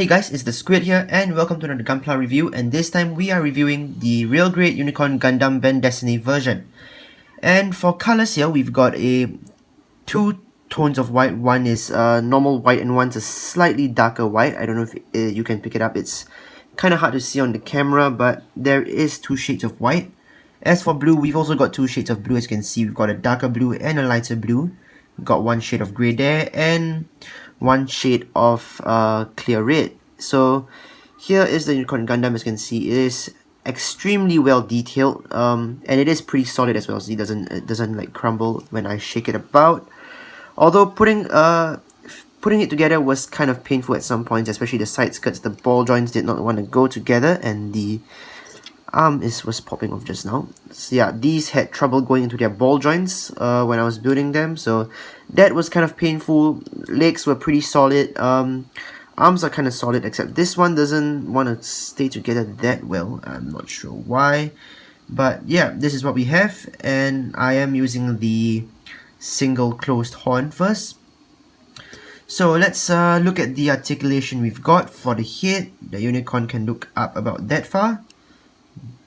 Hey guys, it's the Squid here and welcome to another GUNPLA review, and this time we are reviewing the Real Grade Unicorn Gundam Bande Dessinee version. And for colors here, we've got two tones of white. One is normal white and one's a slightly darker white. I don't know if you can pick it up. It's kind of hard to see on the camera, but there is two shades of white. As for blue, we've also got two shades of blue. As you can see, we've got a darker blue and a lighter blue. We've got one shade of grey there and one shade of clear red. So here is the Unicorn Gundam. As you can see, it is extremely well detailed, and it is pretty solid as well. So it doesn't like crumble when I shake it about. Although putting it together was kind of painful at some points, especially the side skirts. The ball joints did not want to go together, and the arm was popping off just now. So yeah, these had trouble going into their ball joints when I was building them, so that was kind of painful. Legs were pretty solid. Arms are kind of solid, except this one doesn't want to stay together that well. I'm not sure why, but yeah, this is what we have, and I am using the single closed horn first. So let's look at the articulation we've got. For the head, the unicorn can look up about that far,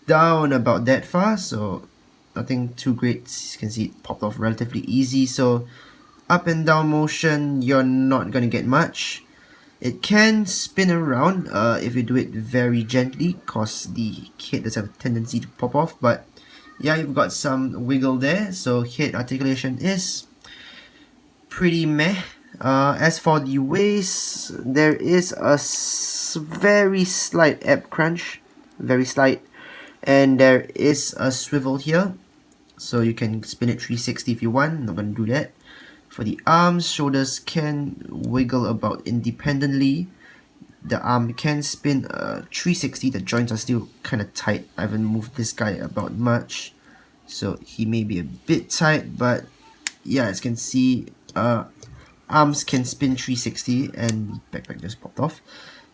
down about that far, so nothing too great. You can see it popped off relatively easy. So up and down motion, you're not gonna get much. It can spin around if you do it very gently, cause the head does have a tendency to pop off, but yeah, you've got some wiggle there. So head articulation is pretty meh. As for the waist, there is a very slight ab crunch, very slight. And there is a swivel here, so you can spin it 360 if you want. I'm not going to do that. For the arms, shoulders can wiggle about independently. The arm can spin 360. The joints are still kind of tight. I haven't moved this guy about much, so he may be a bit tight, but yeah, as you can see, arms can spin 360, and backpack just popped off.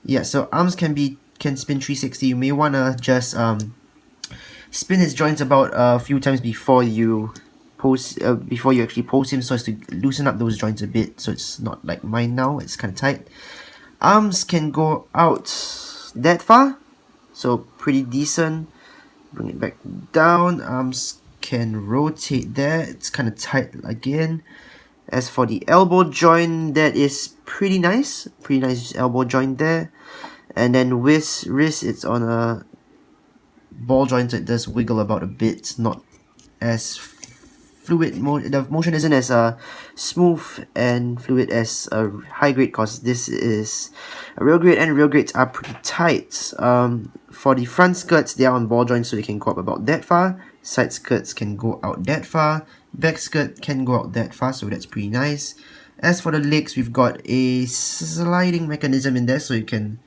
Yeah, so arms can spin 360. You may want to just spin his joints about a few times before you actually pose him, so as to loosen up those joints a bit, so it's not like mine now, it's kind of tight. Arms can go out that far, so pretty decent. Bring it back down. Arms can rotate there, it's kind of tight again. As for the elbow joint, that is pretty nice elbow joint there. And then with wrist, it's on a ball joint, so it does wiggle about a bit. It's not as fluid. The motion isn't as smooth and fluid as a high grade, cause this is a real grade, and real grades are pretty tight. For the front skirts, they are on ball joints, so they can go up about that far. Side skirts can go out that far. Back skirt can go out that far, so that's pretty nice. As for the legs, we've got a sliding mechanism in there, so you can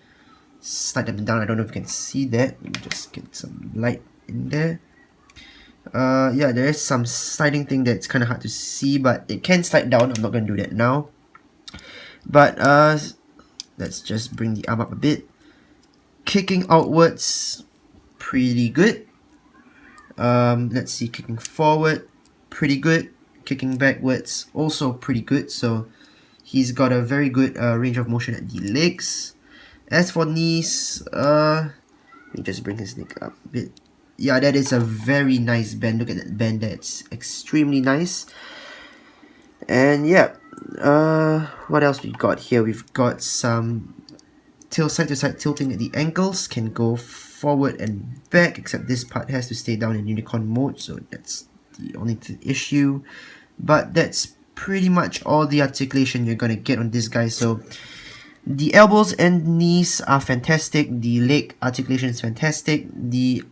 slide them down. I don't know if you can see that. Let me just get some light in there. Yeah, there is some sliding thing that's kind of hard to see, but it can slide down. I'm not going to do that now. But let's just bring the arm up a bit. Kicking outwards, pretty good. Let's see, kicking forward, pretty good. Kicking backwards, also pretty good. So he's got a very good range of motion at the legs. As for knees, let me just bring his neck up a bit. Yeah, that is a very nice bend. Look at that bend, that's extremely nice. And yeah, what else we got here? We've got some side to side tilting at the ankles. Can go forward and back, except this part has to stay down in unicorn mode, so that's the only issue. But that's pretty much all the articulation you're gonna get on this guy. So the elbows and knees are fantastic. The leg articulation is fantastic. The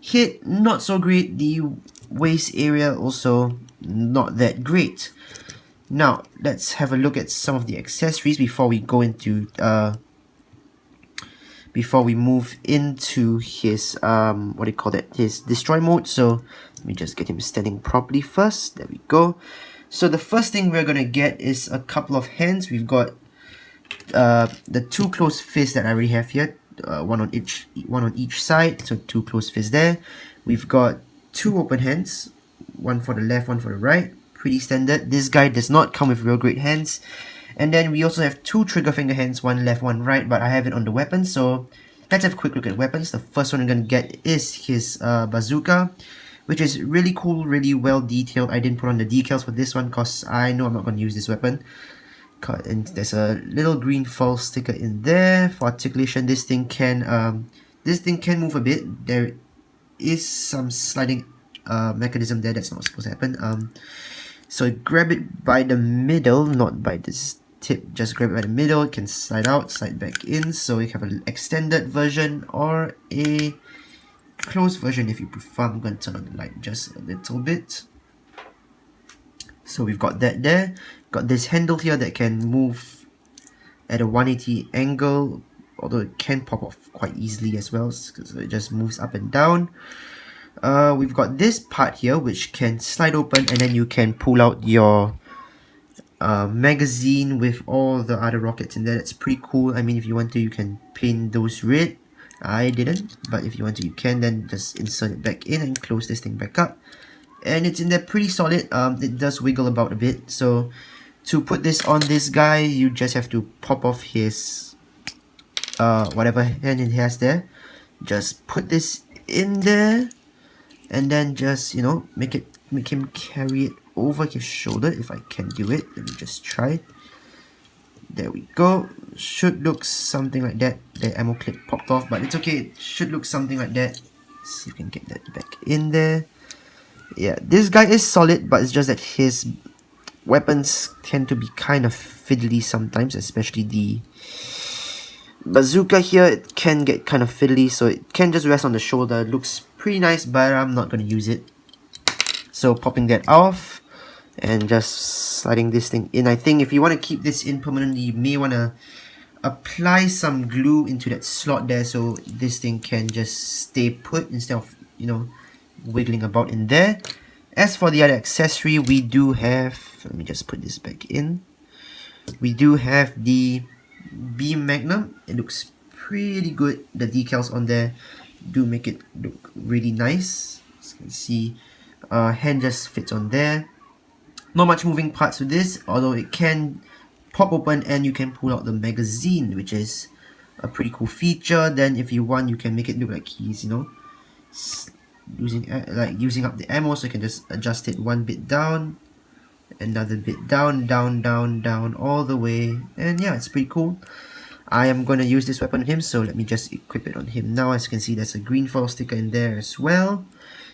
head, not so great. The waist area also not that great. Now let's have a look at some of the accessories before we go into before we move into his what do you call that, his destroy mode. So let me just get him standing properly first. There we go. So the first thing we're gonna get is a couple of hands. We've got the two closed fists that I already have here, one on each side, so two closed fists there. We've got two open hands, one for the left, one for the right. Pretty standard. This guy does not come with real great hands, And then we also have two trigger finger hands, one left, one right, but I have it on the weapon, so let's have a quick look at weapons. The first one I'm gonna get is his bazooka, which is really cool, really well detailed. I didn't put on the decals for this one because I know I'm not gonna use this weapon. And there's a little green foil sticker in there for articulation. This thing can move a bit. There is some sliding mechanism there that's not supposed to happen. So grab it by the middle, not by this tip, just grab it by the middle. It can slide out, slide back in, so you have an extended version or a closed version if you prefer. I'm going to turn on the light just a little bit. So we've got that there. Got this handle here that can move at a 180 angle, although it can pop off quite easily as well, because it just moves up and down. We've got this part here which can slide open, and then you can pull out your magazine with all the other rockets in there. That's pretty cool. I mean, if you want to, you can paint those red. I didn't, but if you want to, you can. Then just insert it back in and close this thing back up. And it's in there pretty solid. It does wiggle about a bit. So to put this on this guy, you just have to pop off his whatever hand it has there. Just put this in there, and then just, you know, make him carry it over his shoulder. If I can do it, let me just try. There we go. Should look something like that. The ammo clip popped off, but it's okay. It should look something like that. Let's see if we can get that back in there. Yeah, this guy is solid, but it's just that his weapons tend to be kind of fiddly sometimes, especially the bazooka here. It can get kind of fiddly, so it can just rest on the shoulder. It looks pretty nice, but I'm not going to use it. So popping that off and just sliding this thing in. I think if you want to keep this in permanently, you may want to apply some glue into that slot there, so this thing can just stay put instead of, you know, wiggling about in there. As for the other accessory, we do have, let me just put this back in. We do have the beam magnum. It looks pretty good. The decals on there do make it look really nice. As you can see, hand just fits on there. Not much moving parts with this, although it can pop open and you can pull out the magazine, which is a pretty cool feature. Then if you want, you can make it look like he's, you know, using up the ammo, so you can just adjust it one bit down, another bit down, down all the way, and yeah, it's pretty cool. I am going to use this weapon on him, so let me just equip it on him now. As you can see, there's a green foil sticker in there as well.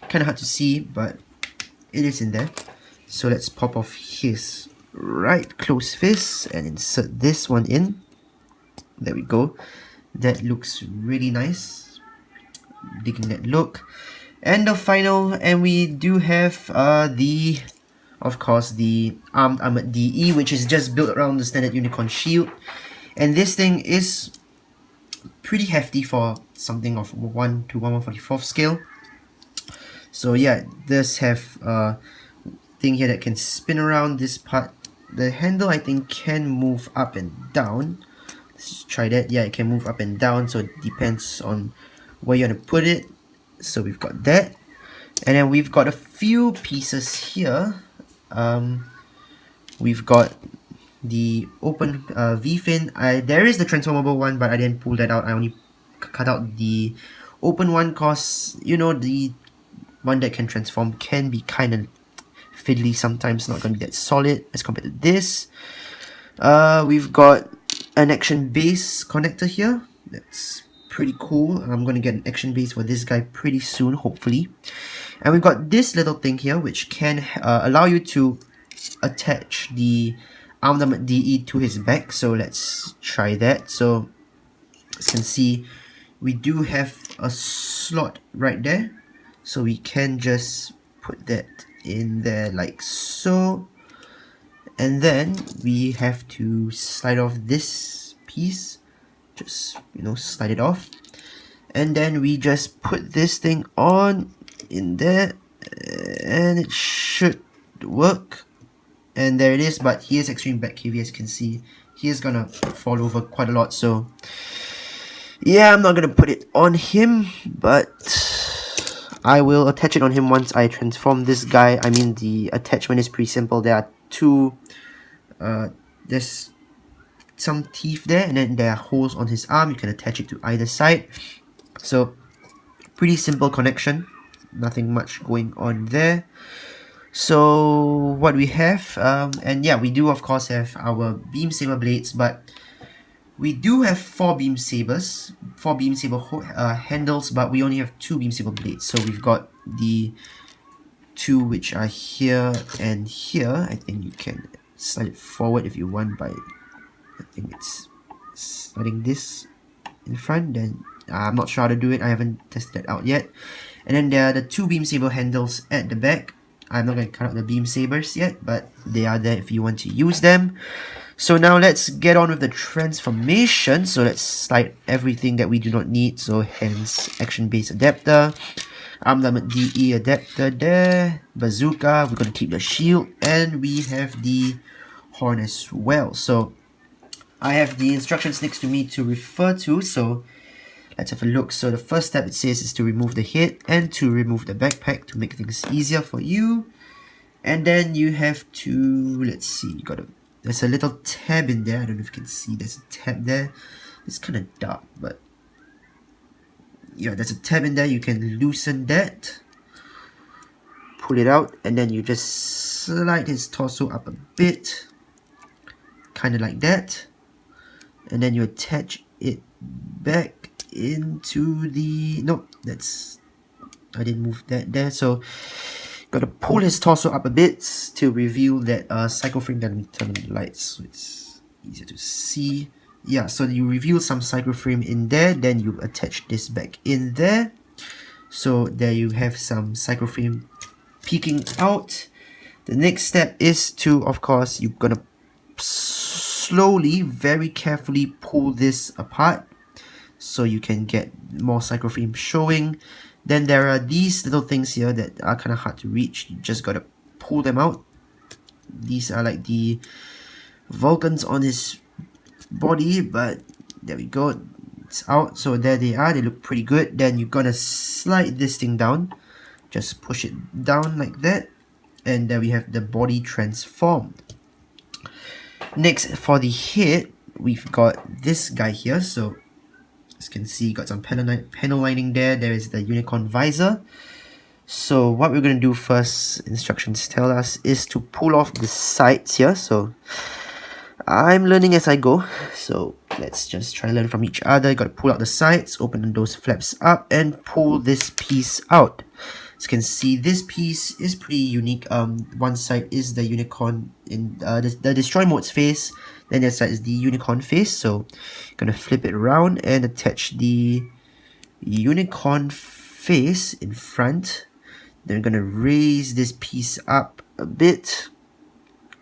Kind of hard to see, but it is in there. So let's pop off his right close fist and insert this one in. There we go. That looks really nice. Digging that look. And the final, and we do have of course, the Armed Armored DE, which is just built around the standard Unicorn shield. And this thing is pretty hefty for something of 1 to 1/144th scale. So yeah, it does have a thing here that can spin around this part. The handle, I think, can move up and down. Let's just try that. Yeah, it can move up and down, so it depends on where you want to put it. So we've got that. And then we've got a few pieces here. We've got the open V-fin. There is the transformable one, but I didn't pull that out. I only cut out the open one because, you know, the one that can transform can be kind of fiddly sometimes, not going to be that solid as compared to this. We've got an action base connector here. That's pretty cool. I'm going to get an action base for this guy pretty soon, hopefully. And we've got this little thing here which can allow you to attach the Armed Armored DE to his back. So let's try that. So as you can see, we do have a slot right there, so we can just put that in there like so, and then we have to slide off this piece. Just, you know, slide it off, and then we just put this thing on in there, and it should work. And there it is. But he is extreme back heavy, as you can see. He is gonna fall over quite a lot, so yeah, I'm not gonna put it on him, but I will attach it on him once I transform this guy. I mean, the attachment is pretty simple. There are two there's some teeth there, and then there are holes on his arm. You can attach it to either side. So pretty simple connection, nothing much going on there. So what we have, and yeah, we do of course have our beam saber blades, but we do have four beam saber handles, but we only have two beam saber blades. So we've got the two which are here and here. I think you can slide it forward if you want by, I think it's sliding this in front. Then I'm not sure how to do it, I haven't tested that out yet. And then there are the two beam saber handles at the back. I'm not going to cut out the beam sabers yet, but they are there if you want to use them. So now let's get on with the transformation. So let's slide everything that we do not need. So hence action base adapter, arm limit DE adapter there, bazooka, we're going to keep the shield, and we have the horn as well. So I have the instructions next to me to refer to, so let's have a look. So the first step it says is to remove the head and to remove the backpack to make things easier for you. And then you have to, let's see, there's a little tab in there. I don't know if you can see, there's a tab there. It's kind of dark, but yeah, there's a tab in there. You can loosen that, pull it out, and then you just slide his torso up a bit, kind of like that. And then you attach it back into the, nope, I didn't move that there. So gotta pull his torso up a bit to reveal that cycle frame. Let me turn on the lights so it's easier to see. Yeah, so you reveal some cycle frame in there, then you attach this back in there. So there you have some cycle frame peeking out. The next step is to, of course, you're gonna slowly, very carefully pull this apart so you can get more cycle frame showing. Then there are these little things here that are kind of hard to reach. You just gotta pull them out. These are like the Vulcans on his body, but there we go, it's out. So there they are, they look pretty good. Then you're gonna slide this thing down, just push it down like that, and there we have the body transformed. Next, for the head, we've got this guy here. So as you can see, got some panel lining there. There is the unicorn visor. So what we're going to do first, instructions tell us, is to pull off the sides here. So I'm learning as I go, so let's just try to learn from each other. You got to pull out the sides, open those flaps up, and pull this piece out. As you can see, this piece is pretty unique. One side is the unicorn in the destroy mode's face, then the other side is the unicorn face. So you're gonna flip it around and attach the unicorn face in front. Then we're gonna raise this piece up a bit.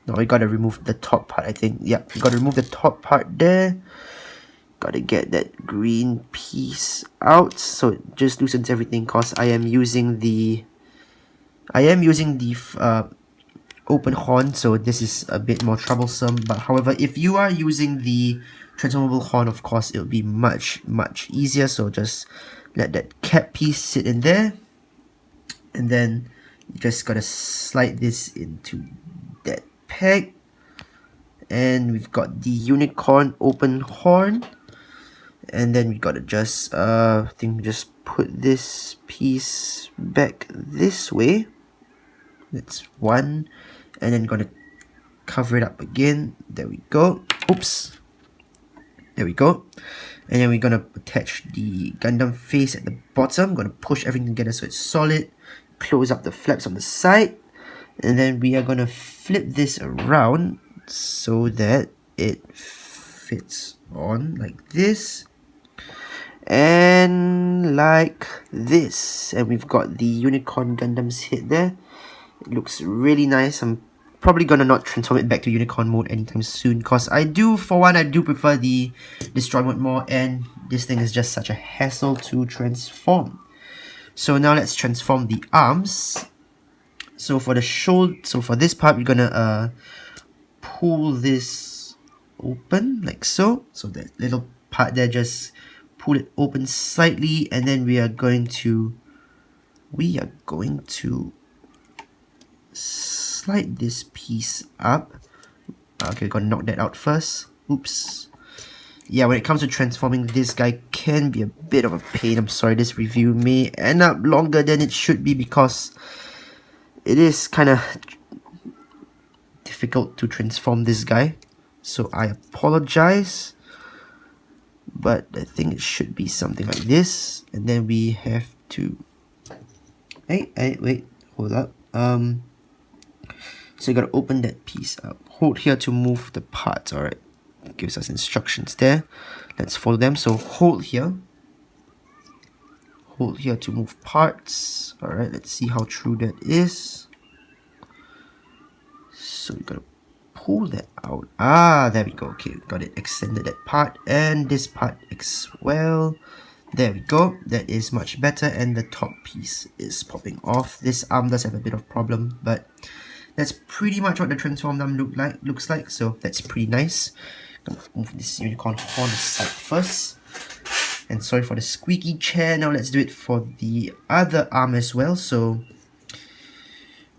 Now we gotta remove the top part, I think. Yeah, we gotta remove the top part there. Gotta get that green piece out, so it just loosens everything, cause I am using the open horn, so this is a bit more troublesome. But however, if you are using the transformable horn, of course it'll be much easier. So just let that cap piece sit in there, and then you just gotta slide this into that peg, and we've got the unicorn open horn. And then we gotta just just put this piece back this way. That's one, and then gonna cover it up again. There we go. Oops. There we go. And then we're gonna attach the Gundam face at the bottom. Gonna push everything together so it's solid. Close up the flaps on the side, and then we are gonna flip this around so that it fits on like this. And like this, and we've got the unicorn Gundam's head there. It looks really nice. I'm probably gonna not transform it back to unicorn mode anytime soon, because I do prefer the destroy mode more, and this thing is just such a hassle to transform. So now let's transform the arms. So for the for this part, we're gonna pull this open like so. So that little part there, just pull it open slightly, and then we are going to slide this piece up. Okay, gotta knock that out first. Oops. Yeah, when it comes to transforming, this guy can be a bit of a pain. I'm sorry, this review may end up longer than it should be because it is kind of difficult to transform this guy. So I apologize. But I think it should be something like this. And then we have to... Hey, wait, hold up. So you gotta open that piece up. Hold here to move the parts, alright. Gives us instructions there. Let's follow them. So hold here. Hold here to move parts. Alright, let's see how true that is. So we gotta pull that out. Ah, there we go. Okay, got it. Extended that part and this part as well. There we go. That is much better. And the top piece is popping off. This arm does have a bit of problem, but that's pretty much what the transformed arm looks like. So that's pretty nice. Gonna move this unicorn horn aside first. And sorry for the squeaky chair. Now let's do it for the other arm as well. So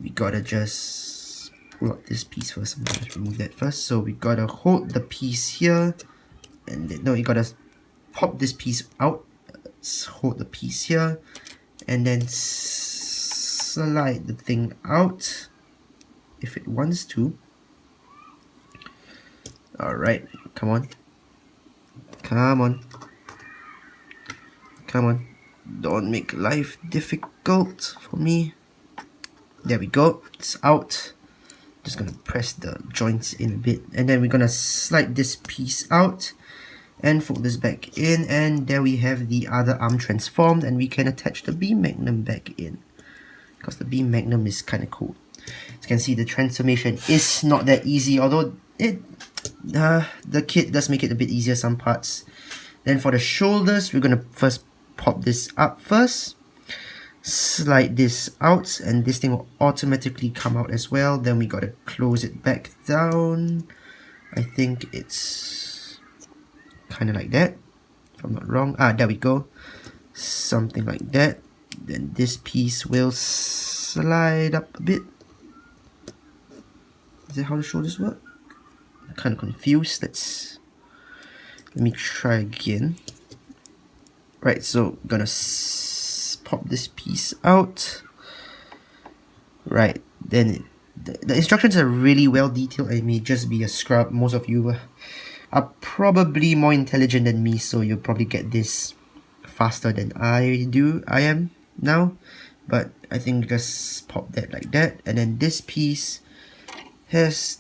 we gotta just pull out this piece first. I'm gonna remove that first. So we gotta hold the piece here, and then, no, you gotta pop this piece out. Let's hold the piece here, and then slide the thing out if it wants to. Alright, come on. Come on. Come on. Don't make life difficult for me. There we go. It's out. Just gonna press the joints in a bit. And then we're gonna slide this piece out and fold this back in. And there we have the other arm transformed. And we can attach the beam magnum back in, because the beam magnum is kind of cool. As you can see, the transformation is not that easy, although the kit does make it a bit easier some parts. Then for the shoulders, we're gonna first pop this up first, slide this out, and this thing will automatically come out as well. Then we gotta close it back down. I think it's kind of like that, if I'm not wrong. Ah, there we go. Something like that. Then this piece will slide up a bit. Is that how the shoulders work? I'm kind of confused. Let me try again. Right, so I'm gonna pop this piece out. Right, then the instructions are really well detailed. I may just be a scrub. Most of you are probably more intelligent than me, so you'll probably get this faster than I am now. But I think just pop that like that, and then this piece has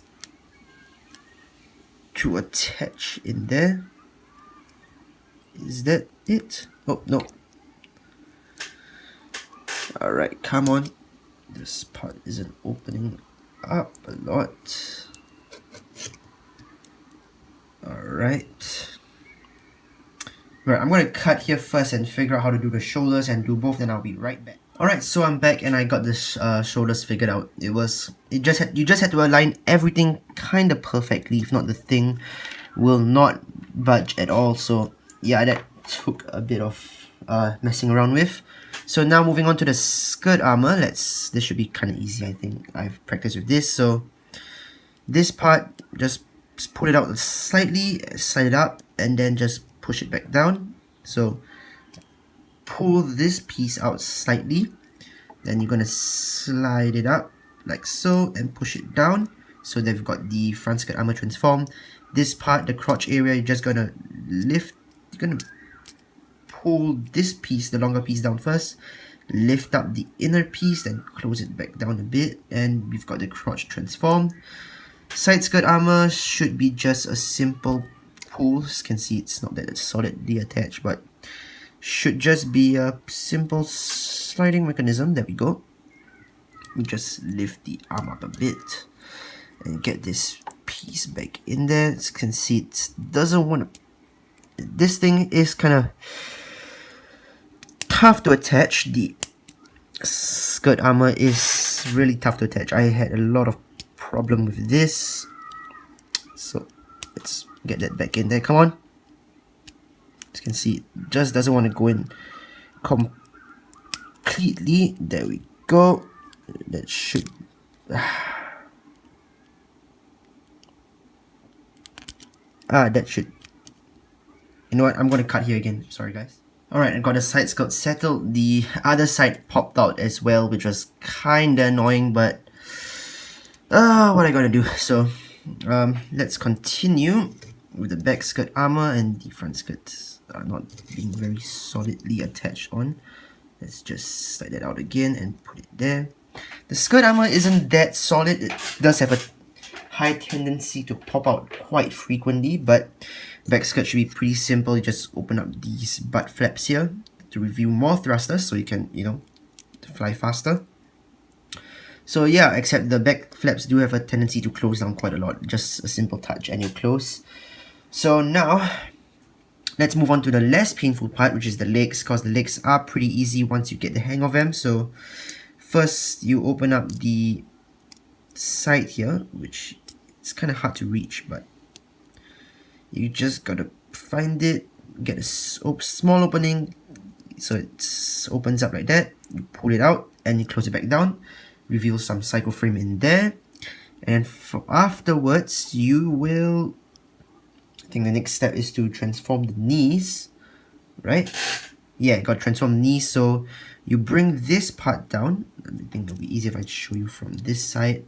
to attach in there. Is that it? Oh, no. Alright, come on. This part isn't opening up a lot. Alright. Right, I'm gonna cut here first and figure out how to do the shoulders and do both, then I'll be right back. Alright, so I'm back and I got the shoulders figured out. You just had to align everything kind of perfectly, if not the thing will not budge at all. So yeah, that took a bit of messing around with. So now moving on to the skirt armor. This should be kind of easy, I think. I've practiced with this. So this part, just pull it out slightly, slide it up, and then just push it back down. So pull this piece out slightly, then you're gonna slide it up like so and push it down. So they've got the front skirt armor transformed. This part, the crotch area, you're just gonna lift. You're gonna pull this piece, the longer piece, down first, lift up the inner piece, then close it back down a bit, and we've got the crotch transformed. Side skirt armor should be just a simple pull. As you can see, it's not that it's solidly attached, but should just be a simple sliding mechanism. There we go. We just lift the arm up a bit and get this piece back in there. As you can see, it doesn't want to. This thing is kind of tough to attach. The skirt armor is really tough to attach. I had a lot of problem with this. So let's get that back in there. Come on. As you can see, it just doesn't want to go in completely. There we go. That should. That should, you know what, I'm gonna cut here again, sorry guys. Alright, I got the side skirt settled. The other side popped out as well, which was kinda annoying, but what I gotta do. So let's continue with the back skirt armor, and the front skirts are not being very solidly attached on. Let's just slide that out again and put it there. The skirt armor isn't that solid. It does have a high tendency to pop out quite frequently, but back skirt should be pretty simple. You just open up these butt flaps here to reveal more thrusters so you can, you know, fly faster. So yeah, except the back flaps do have a tendency to close down quite a lot. Just a simple touch and you close. So now, let's move on to the less painful part, which is the legs, because the legs are pretty easy once you get the hang of them. So first, you open up the side here, which it's kind of hard to reach, but you just gotta find it, get a small opening, so it opens up like that. You pull it out and you close it back down, reveal some cycle frame in there, and for afterwards you will, I think the next step is to transform the knees, right? Yeah, gotta transform the knees. So you bring this part down. I think it'll be easier if I show you from this side.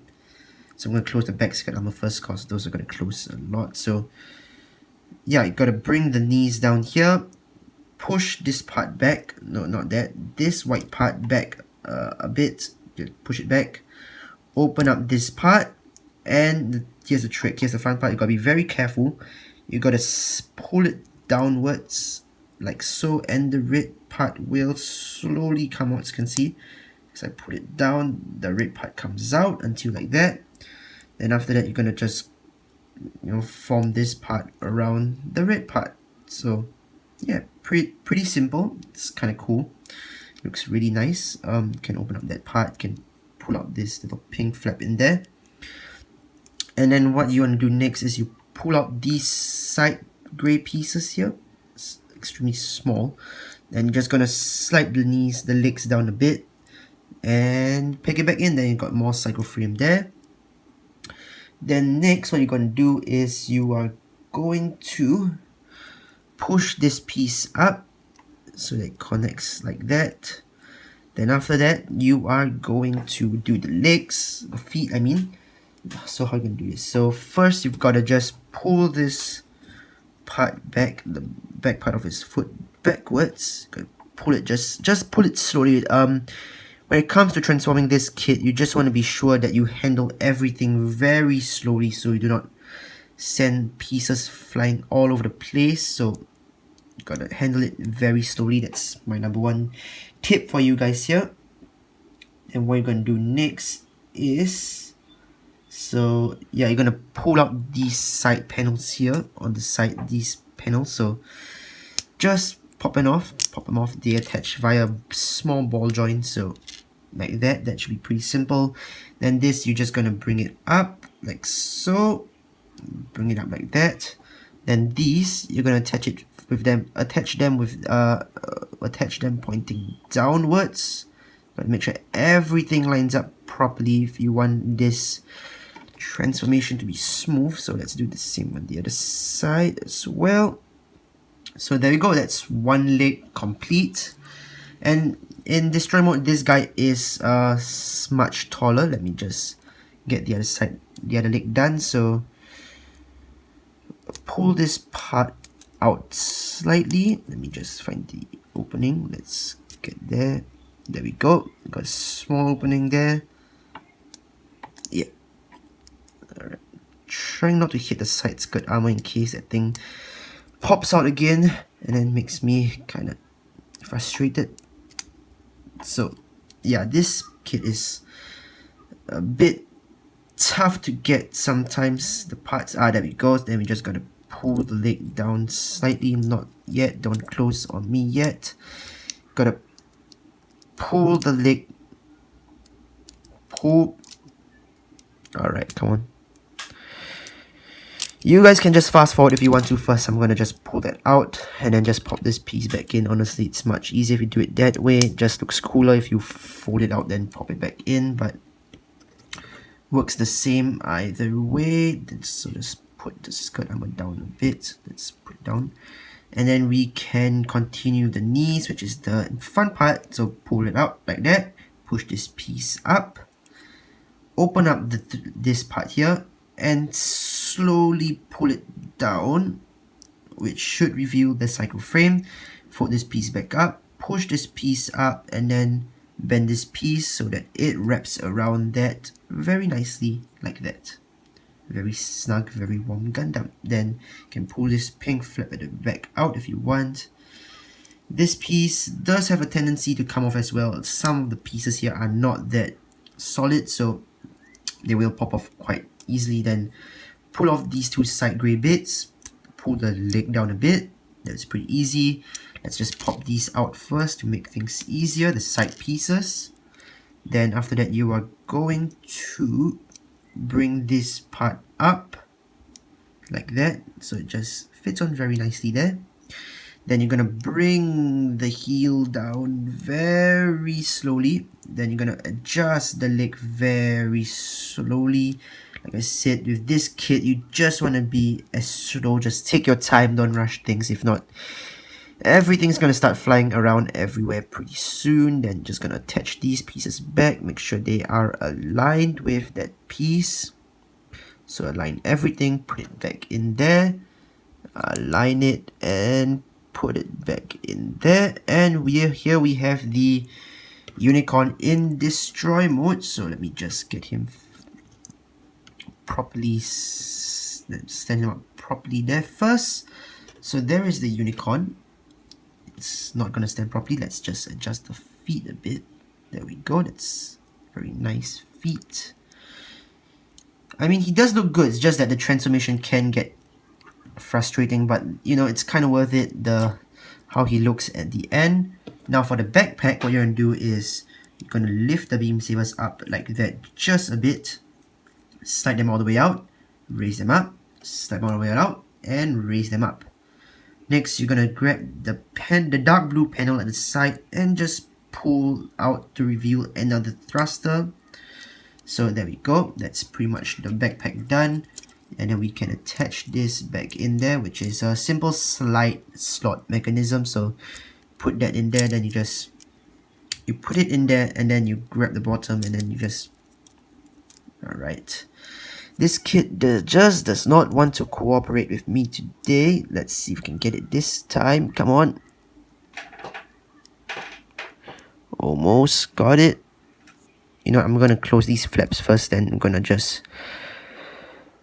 So I'm gonna close the back skirt armor first, cause those are gonna close a lot. So yeah, you gotta bring the knees down here, push this part back, no, not that, this white part back a bit, just push it back, open up this part, and here's the trick, here's the front part. You gotta be very careful. You gotta pull it downwards like so, and the red part will slowly come out. As you can see, as I put it down, the red part comes out until like that. Then after that, you're gonna just, you know, form this part around the red part. So yeah, pretty simple. It's kind of cool. Looks really nice. Can open up that part, can pull out this little pink flap in there. And then what you want to do next is you pull out these side gray pieces here. It's extremely small. Then you're just gonna slide the knees, the legs down a bit, and pick it back in. Then you got more cycle frame there. Then next, what you're going to do is you are going to push this piece up so that it connects like that. Then after that, you are going to do the legs, the feet, I mean. So how are you going to do this? So first, you've got to just pull this part back, the back part of his foot backwards. Pull it, just pull it slowly. When it comes to transforming this kit, you just want to be sure that you handle everything very slowly so you do not send pieces flying all over the place. So you gotta handle it very slowly. That's my number one tip for you guys here. And what you're gonna do next is, so yeah, you're gonna pull out these side panels here on the side, these panels. So just pop them off. They attach via small ball joint. So like that, that should be pretty simple. Then this, you're just gonna bring it up like so, bring it up like that. Then these, you're gonna attach them pointing downwards. But make sure everything lines up properly if you want this transformation to be smooth. So let's do the same on the other side as well. So there we go, that's one leg complete. And in destroy mode, this guy is much taller. Let me just get the other side, the other leg done. So pull this part out slightly. Let me just find the opening. Let's get there. There we go. Got a small opening there. Yeah. Alright. Trying not to hit the side skirt armor in case that thing pops out again and then makes me kind of frustrated. So yeah, this kit is a bit tough to get sometimes. The parts are, there we go. Then we just gotta pull the leg down slightly. Not yet, don't close on me yet. Gotta pull the leg, pull. Alright, come on. You guys can just fast forward if you want to. First, I'm gonna just pull that out and then just pop this piece back in. Honestly, it's much easier if you do it that way. It just looks cooler if you fold it out then pop it back in, but works the same either way. So just put the skirt armor down a bit. Let's put it down. And then we can continue the knees, which is the front part. So pull it out like that. Push this piece up. Open up this part here and slowly pull it down, which should reveal the cycle frame. Fold this piece back up. Push this piece up and then bend this piece so that it wraps around that very nicely like that. Very snug, very warm Gundam. Then you can pull this pink flap at the back out if you want. This piece does have a tendency to come off as well. Some of the pieces here are not that solid, so they will pop off quite easily. Then pull off these two side grey bits, pull the leg down a bit. That's pretty easy. Let's just pop these out first to make things easier, the side pieces. Then after that, you are going to bring this part up like that, so it just fits on very nicely there. Then you're gonna bring the heel down very slowly. Then you're gonna adjust the leg very slowly. Like I said, with this kit, you just want to be as slow. Just take your time, don't rush things. If not, everything's gonna start flying around everywhere pretty soon. Then just gonna attach these pieces back. Make sure they are aligned with that piece. So align everything, put it back in there. Align it and put it back in there. And here we have the unicorn in destroy mode. So let me just get him properly, stand him up properly there first. So there is the unicorn. It's not gonna stand properly. Let's just adjust the feet a bit. There we go. That's very nice feet. I mean, he does look good. It's just that the transformation can get frustrating, but you know, it's kind of worth it, how he looks at the end. Now for the backpack, what you're gonna do is you're gonna lift the beam sabers up like that just a bit, slide them all the way out, raise them up, slide them all the way out, and raise them up. Next, you're gonna grab the dark blue panel at the side and just pull out to reveal another thruster. So there we go. That's pretty much the backpack done. And then we can attach this back in there, which is a simple slide slot mechanism. So put that in there, then you put it in there, and then you grab the bottom, and then you just, alright. This kit just does not want to cooperate with me today. Let's see if we can get it this time. Come on. Almost got it. You know, I'm gonna close these flaps first, then I'm gonna just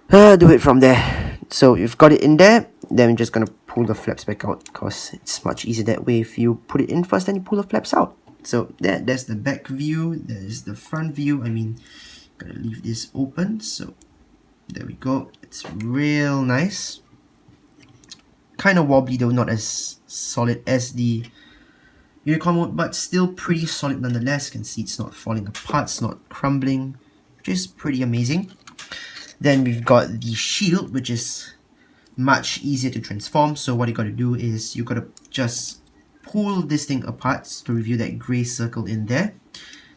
do it from there. So you've got it in there, then we're just gonna pull the flaps back out because it's much easier that way. If you put it in first, then you pull the flaps out. So that's the back view. There's the front view. I mean, gotta leave this open. So there we go. It's real nice. Kind of wobbly though, not as solid as the unicorn mode, but still pretty solid nonetheless. You can see it's not falling apart, it's not crumbling, which is pretty amazing. Then we've got the shield, which is much easier to transform. So what you gotta do is you gotta just pull this thing apart to reveal that grey circle in there.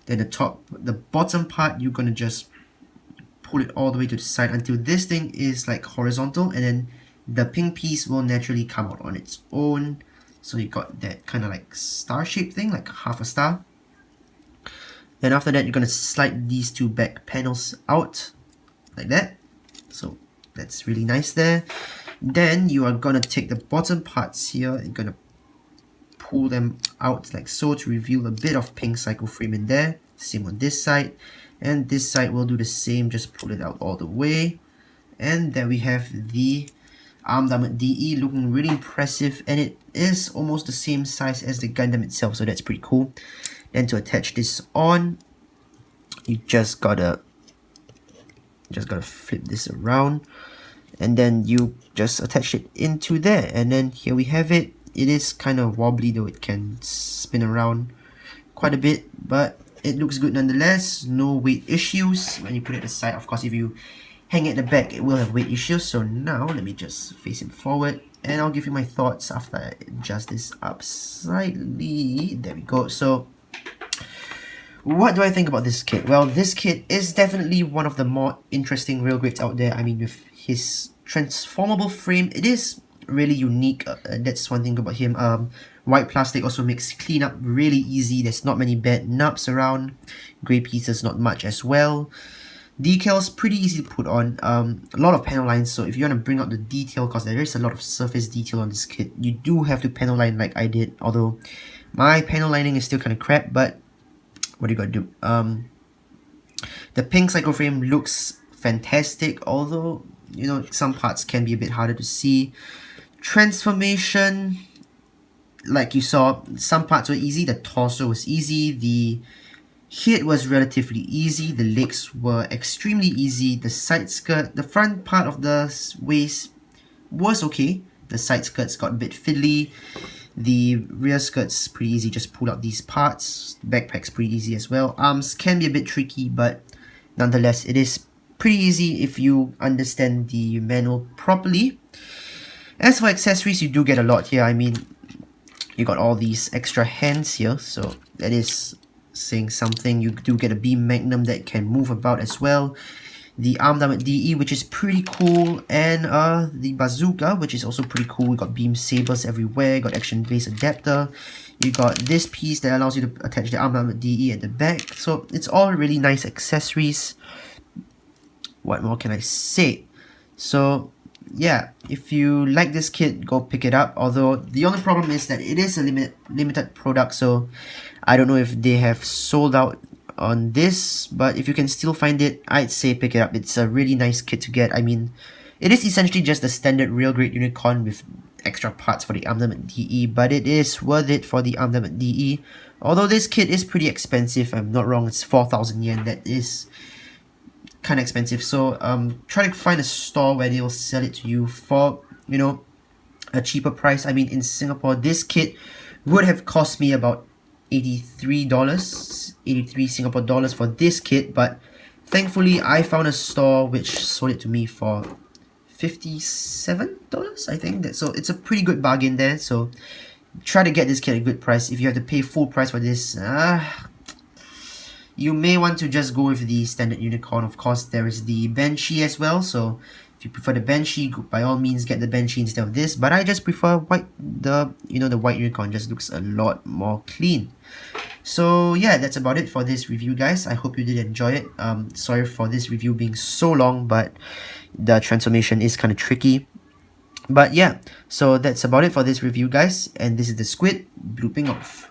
Then the bottom part, you're gonna just pull it all the way to the side until this thing is like horizontal, and then the pink piece will naturally come out on its own. So you got that kind of like star-shaped thing, like half a star. Then after that, you're gonna slide these two back panels out like that. So that's really nice there. Then you are gonna take the bottom parts here and gonna pull them out like so to reveal a bit of pink cycle frame in there. Same on this side, and this side will do the same. Just pull it out all the way, and then we have the armed armored DE looking really impressive, and it is almost the same size as the Gundam itself, so that's pretty cool. Then to attach this on, you just gotta flip this around, and then you just attach it into there, and then here we have it. It is kind of wobbly though, it can spin around quite a bit, but it looks good nonetheless. No weight issues when you put it aside. Of course, if you hang it at the back, it will have weight issues. So now let me just face it forward, and I'll give you my thoughts after I adjust this up slightly. There we go. So What do I think about this kit? Well, this kit is definitely one of the more interesting rail grades out there. I mean, with his transformable frame, it is really unique. That's one thing about him. White plastic also makes cleanup really easy. There's not many bad nubs around. Grey pieces, not much as well. Decals, pretty easy to put on. A lot of panel lines, so if you want to bring out the detail, because there is a lot of surface detail on this kit, you do have to panel line like I did, although my panel lining is still kind of crap, but what do you gotta do? The pink cycle frame looks fantastic, although, you know, some parts can be a bit harder to see. Transformation, like you saw, some parts were easy. The torso was easy, the head was relatively easy, the legs were extremely easy, the side skirt, the front part of the waist was okay, the side skirts got a bit fiddly, the rear skirt's pretty easy, just pull out these parts, backpack's pretty easy as well, arms can be a bit tricky, but nonetheless it is pretty easy if you understand the manual properly. As for accessories, you do get a lot here. I mean, you got all these extra hands here, so that is saying something. You do get a beam magnum that can move about as well, the armed armored DE, which is pretty cool, and the bazooka, which is also pretty cool. We got beam sabers everywhere, got action base adapter, you got this piece that allows you to attach the armed armored DE at the back, so it's all really nice accessories. What more can I say? So yeah, if you like this kit, go pick it up, although the only problem is that it is a limited product, so I don't know if they have sold out on this, but if you can still find it, I'd say pick it up. It's a really nice kit to get. I mean, it is essentially just the standard real grade unicorn with extra parts for the armed armored DE, but it is worth it for the armed armored DE. Although this kit is pretty expensive, if I'm not wrong, it's 4,000 yen. That is kind of expensive, so try to find a store where they will sell it to you for, you know, a cheaper price. I mean, in Singapore, this kit would have cost me about $83, 83 Singapore dollars for this kit, but thankfully I found a store which sold it to me for $57, I think. So it's a pretty good bargain there, so try to get this kit at a good price. If you have to pay full price for this, you may want to just go with the standard unicorn. Of course, there is the Banshee as well, so if you prefer the Banshee, by all means get the Banshee instead of this, but I just prefer white. The white unicorn just looks a lot more clean. So yeah, that's about it for this review, guys. I hope you did enjoy it. Sorry for this review being so long, but the transformation is kind of tricky. But yeah, so that's about it for this review, guys, and this is the Squid blooping off.